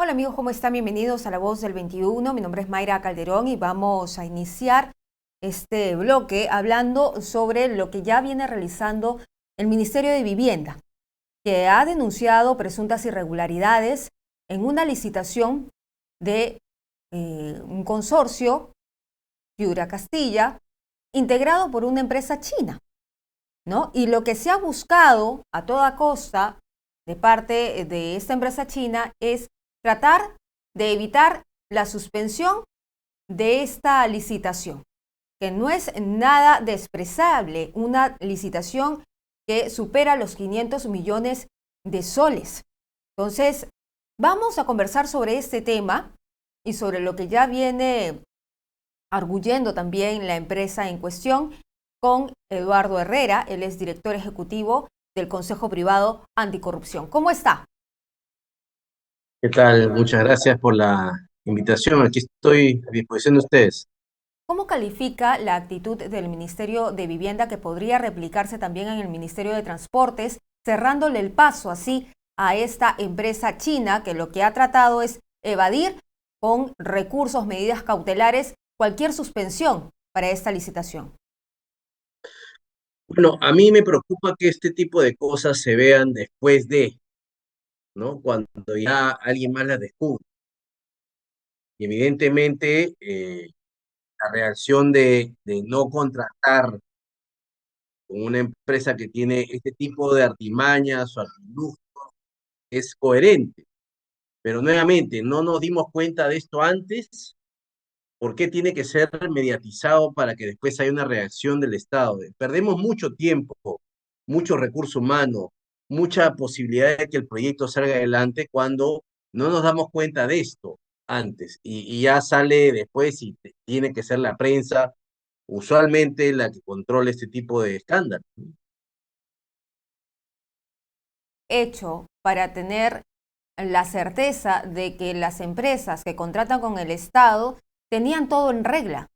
Hola amigos, ¿cómo están? Bienvenidos a La Voz del 21. Mi nombre es Mayra Calderón y vamos a iniciar este bloque hablando sobre lo que ya viene realizando el Ministerio de Vivienda, que ha denunciado presuntas irregularidades en una licitación de un consorcio, Piura Castilla, integrado por una empresa china, ¿no? Y lo que se ha buscado a toda costa de parte de esta empresa china es tratar de evitar la suspensión de esta licitación, que no es nada despreciable, una licitación que supera los 500 millones de soles. Entonces, vamos a conversar sobre este tema y sobre lo que ya viene arguyendo también la empresa en cuestión con Eduardo Herrera. Él es director ejecutivo del Consejo Privado Anticorrupción. ¿Cómo está? ¿Qué tal? Muchas gracias por la invitación. Aquí estoy a disposición de ustedes. ¿Cómo califica la actitud del Ministerio de Vivienda que podría replicarse también en el Ministerio de Transportes, cerrándole el paso así a esta empresa china que lo que ha tratado es evadir con recursos, medidas cautelares, cualquier suspensión para esta licitación? Bueno, a mí me preocupa que este tipo de cosas se vean después de, ¿no? Cuando ya alguien más las descubre. Y evidentemente, la reacción de no contratar con una empresa que tiene este tipo de artimañas o artilugios es coherente. Pero nuevamente, no nos dimos cuenta de esto antes. ¿Por qué tiene que ser mediatizado para que después haya una reacción del Estado? Perdemos mucho tiempo, mucho recurso humano, mucha posibilidad de que el proyecto salga adelante cuando no nos damos cuenta de esto antes y ya sale después y tiene que ser la prensa usualmente la que controla este tipo de escándalos. Hecho para tener la certeza de que las empresas que contratan con el Estado tenían todo en regla.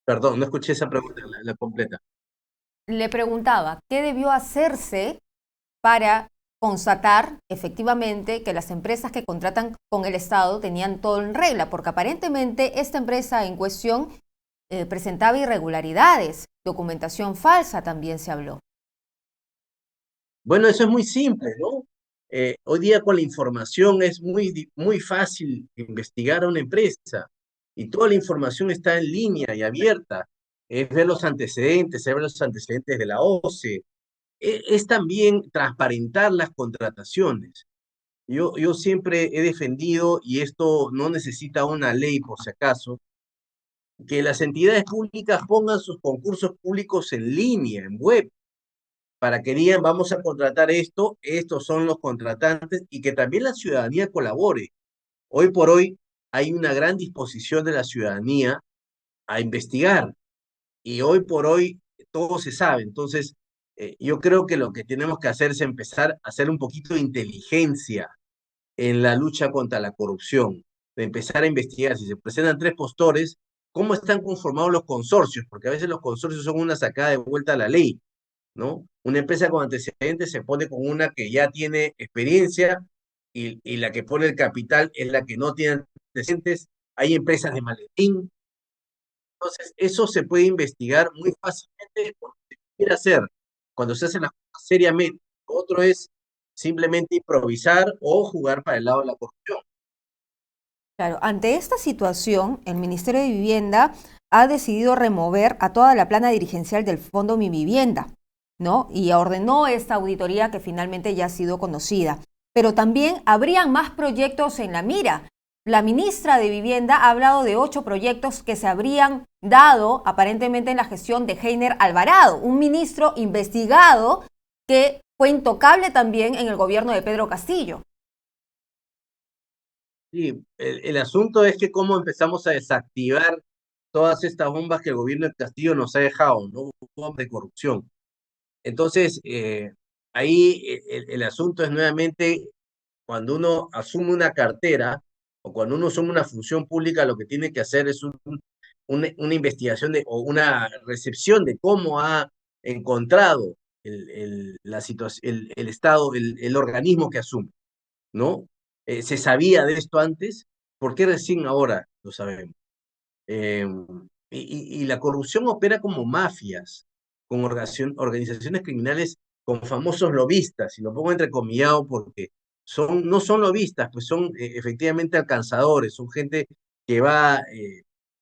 Perdón, no escuché esa pregunta, la completa. Le preguntaba, ¿qué debió hacerse para constatar efectivamente que las empresas que contratan con el Estado tenían todo en regla? Porque aparentemente esta empresa en cuestión presentaba irregularidades, documentación falsa también se habló. Bueno, eso es muy simple, ¿no? Hoy día con la información es muy fácil investigar a una empresa y toda la información está en línea y abierta. Es ver los antecedentes, es ver los antecedentes de la OCE. Es también transparentar las contrataciones. Yo siempre he defendido, y esto no necesita una ley por si acaso, que las entidades públicas pongan sus concursos públicos en línea, en web para que digan, vamos a contratar esto, estos son los contratantes y que también la ciudadanía colabore. Hoy por hoy hay una gran disposición de la ciudadanía a investigar y hoy por hoy todo se sabe. Entonces, yo creo que lo que tenemos que hacer es empezar a hacer un poquito de inteligencia en la lucha contra la corrupción, de empezar a investigar si se presentan tres postores, cómo están conformados los consorcios, porque a veces los consorcios son una sacada de vuelta a la ley, ¿no? Una empresa con antecedentes se pone con una que ya tiene experiencia y la que pone el capital es la que no tiene antecedentes. Hay empresas de maletín. Entonces, eso se puede investigar muy fácilmente cuando se quiere hacer, cuando se hacen las cosas seriamente. Otro es simplemente improvisar o jugar para el lado de la corrupción. Claro, ante esta situación, el Ministerio de Vivienda ha decidido remover a toda la plana dirigencial del Fondo Mi Vivienda, ¿no? Y ordenó esta auditoría que finalmente ya ha sido conocida. Pero también habrían más proyectos en la mira. La ministra de Vivienda ha hablado de 8 proyectos que se habrían dado aparentemente en la gestión de Heiner Alvarado, un ministro investigado que fue intocable también en el gobierno de Pedro Castillo. Sí, el asunto es que cómo empezamos a desactivar todas estas bombas que el gobierno de Castillo nos ha dejado, ¿no? Bombas de corrupción. Entonces, ahí el asunto es nuevamente cuando uno asume una cartera o cuando uno asume una función pública, lo que tiene que hacer es una investigación o una recepción de cómo ha encontrado la situación, el Estado, el organismo que asume. ¿no? ¿Se sabía de esto antes? ¿Por qué recién ahora lo sabemos? Eh, y la corrupción opera como mafias, con organizaciones criminales, con famosos lobistas, y lo pongo entrecomillado porque no son lobistas, pues son efectivamente alcanzadores, son gente que va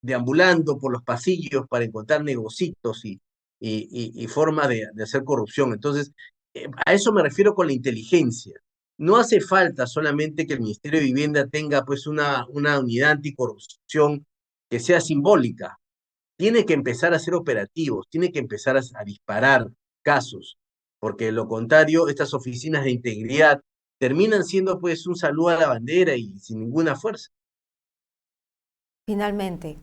deambulando por los pasillos para encontrar negocios y formas de hacer corrupción. Entonces, a eso me refiero con la inteligencia. No hace falta solamente que el Ministerio de Vivienda tenga pues una unidad anticorrupción que sea simbólica. Tiene que empezar a ser operativos, tiene que empezar a disparar casos, porque de lo contrario, estas oficinas de integridad terminan siendo pues un saludo a la bandera y sin ninguna fuerza. Finalmente,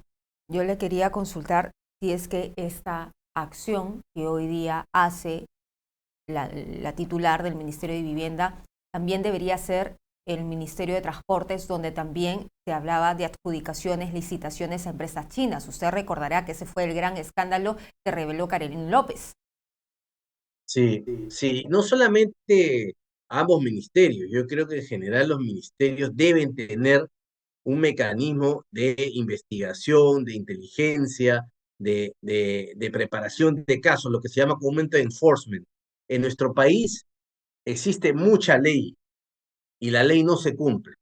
yo le quería consultar si es que esta acción que hoy día hace la titular del Ministerio de Vivienda también debería ser el Ministerio de Transportes, donde también se hablaba de adjudicaciones, licitaciones a empresas chinas. Usted recordará que ese fue el gran escándalo que reveló Karelin López. Sí, sí, no solamente ambos ministerios, yo creo que en general los ministerios deben tener un mecanismo de investigación, de inteligencia, de preparación de casos, lo que se llama comúnmente enforcement. En nuestro país existe mucha ley y la ley no se cumple.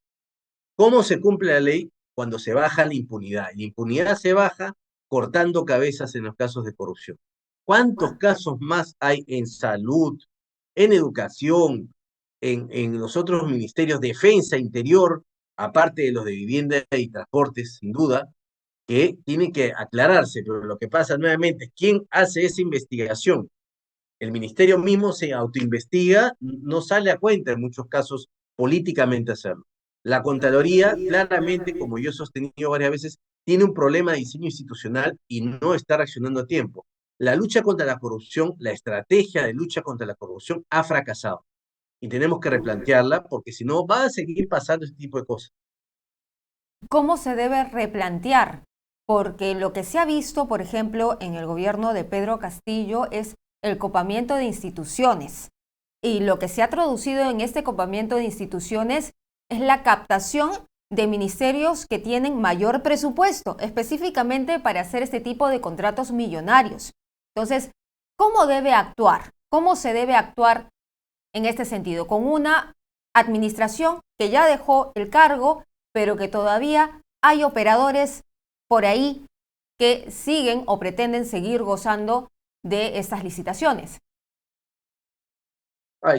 ¿Cómo se cumple la ley? Cuando se baja la impunidad. Y la impunidad se baja cortando cabezas en los casos de corrupción. ¿Cuántos casos más hay en salud, en educación, en los otros ministerios, defensa, interior, aparte de los de vivienda y transportes, sin duda, que tienen que aclararse? Pero lo que pasa nuevamente es quién hace esa investigación. El ministerio mismo se autoinvestiga, no sale a cuenta en muchos casos políticamente hacerlo. La Contraloría, claramente, como yo he sostenido varias veces, tiene un problema de diseño institucional y no está reaccionando a tiempo. La lucha contra la corrupción, la estrategia de lucha contra la corrupción ha fracasado y tenemos que replantearla porque si no va a seguir pasando ese tipo de cosas. ¿Cómo se debe replantear? Porque lo que se ha visto, por ejemplo, en el gobierno de Pedro Castillo es el copamiento de instituciones. Y lo que se ha traducido en este copamiento de instituciones es la captación de ministerios que tienen mayor presupuesto, específicamente para hacer este tipo de contratos millonarios. Entonces, ¿cómo debe actuar? ¿Cómo se debe actuar en este sentido? Con una administración que ya dejó el cargo, pero que todavía hay operadores por ahí que siguen o pretenden seguir gozando de estas licitaciones.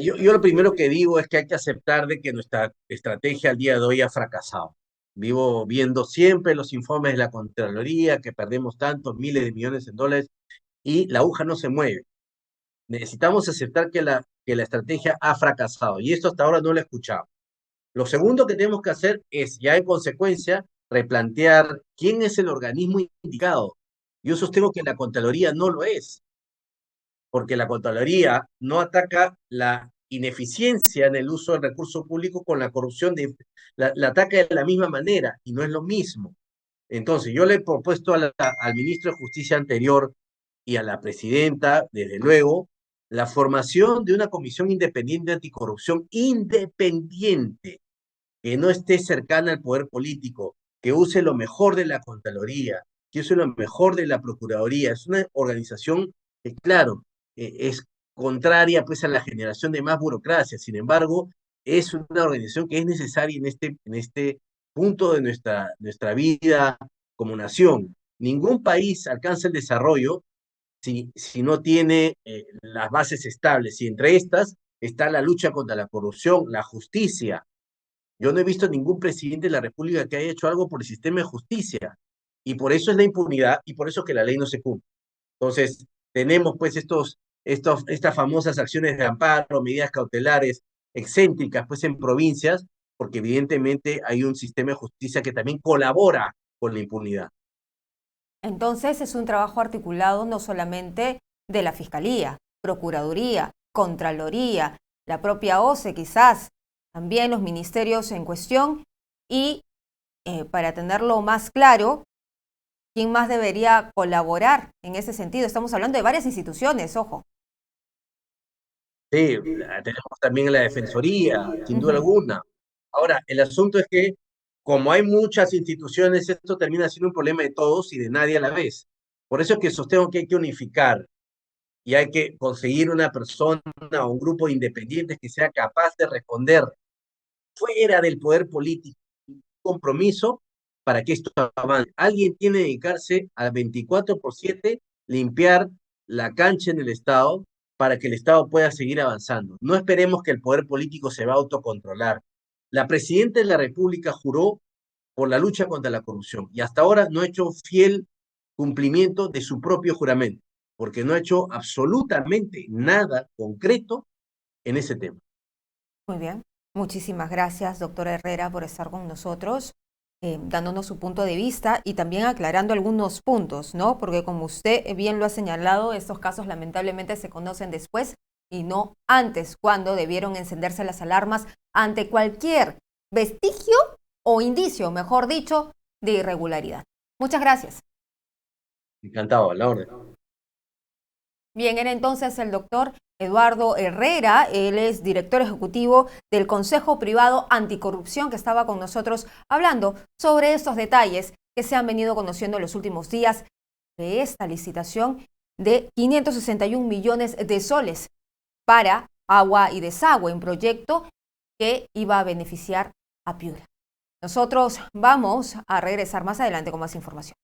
Yo lo primero que digo es que hay que aceptar de que nuestra estrategia al día de hoy ha fracasado. Vivo viendo siempre los informes de la Contraloría, que perdemos tantos miles de millones de dólares y la aguja no se mueve. Necesitamos aceptar que la estrategia ha fracasado y esto hasta ahora no lo he escuchado. Lo segundo que tenemos que hacer es, ya en consecuencia, replantear quién es el organismo indicado. Yo sostengo que la Contraloría no lo es, porque la Contraloría no ataca la ineficiencia en el uso del recurso público con la corrupción, la ataca de la misma manera y no es lo mismo. Entonces, yo le he propuesto al ministro de Justicia anterior y a la presidenta, desde luego, la formación de una comisión independiente anticorrupción, independiente, que no esté cercana al poder político, que use lo mejor de la Contraloría, que use lo mejor de la Procuraduría. Es una organización que, claro, es contraria pues a la generación de más burocracia. Sin embargo, es una organización que es necesaria en este punto de nuestra vida como nación. Ningún país alcanza el desarrollo si no tiene las bases estables, y entre estas está la lucha contra la corrupción, la justicia. Yo no he visto ningún presidente de la República que haya hecho algo por el sistema de justicia. Y por eso es la impunidad y por eso es que la ley no se cumple. Entonces, tenemos pues estas famosas acciones de amparo, medidas cautelares excéntricas pues en provincias, porque evidentemente hay un sistema de justicia que también colabora con la impunidad. Entonces es un trabajo articulado no solamente de la Fiscalía, Procuraduría, Contraloría, la propia OCE quizás, también los ministerios en cuestión y para tenerlo más claro, ¿quién más debería colaborar en ese sentido? Estamos hablando de varias instituciones, ojo. Sí, tenemos también la Defensoría, sin duda Ujú. alguna. Ahora, el asunto es que, como hay muchas instituciones, esto termina siendo un problema de todos y de nadie a la vez. Por eso es que sostengo que hay que unificar y hay que conseguir una persona o un grupo de independientes que sea capaz de responder fuera del poder político, un compromiso para que esto avance. Alguien tiene que dedicarse a 24/7 limpiar la cancha en el Estado para que el Estado pueda seguir avanzando. No esperemos que el poder político se va a autocontrolar. La presidenta de la República juró por la lucha contra la corrupción y hasta ahora no ha hecho fiel cumplimiento de su propio juramento, porque no ha hecho absolutamente nada concreto en ese tema. Muy bien. Muchísimas gracias, doctora Herrera, por estar con nosotros, dándonos su punto de vista y también aclarando algunos puntos, ¿no? Porque como usted bien lo ha señalado, estos casos lamentablemente se conocen después y no antes, cuando debieron encenderse las alarmas ante cualquier vestigio o indicio, mejor dicho, de irregularidad. Muchas gracias. Encantado, a la orden. Bien, era entonces el doctor Eduardo Herrera, él es director ejecutivo del Consejo Privado Anticorrupción, que estaba con nosotros hablando sobre estos detalles que se han venido conociendo en los últimos días de esta licitación de 561 millones de soles para agua y desagüe, un proyecto que iba a beneficiar a Piura. Nosotros vamos a regresar más adelante con más información.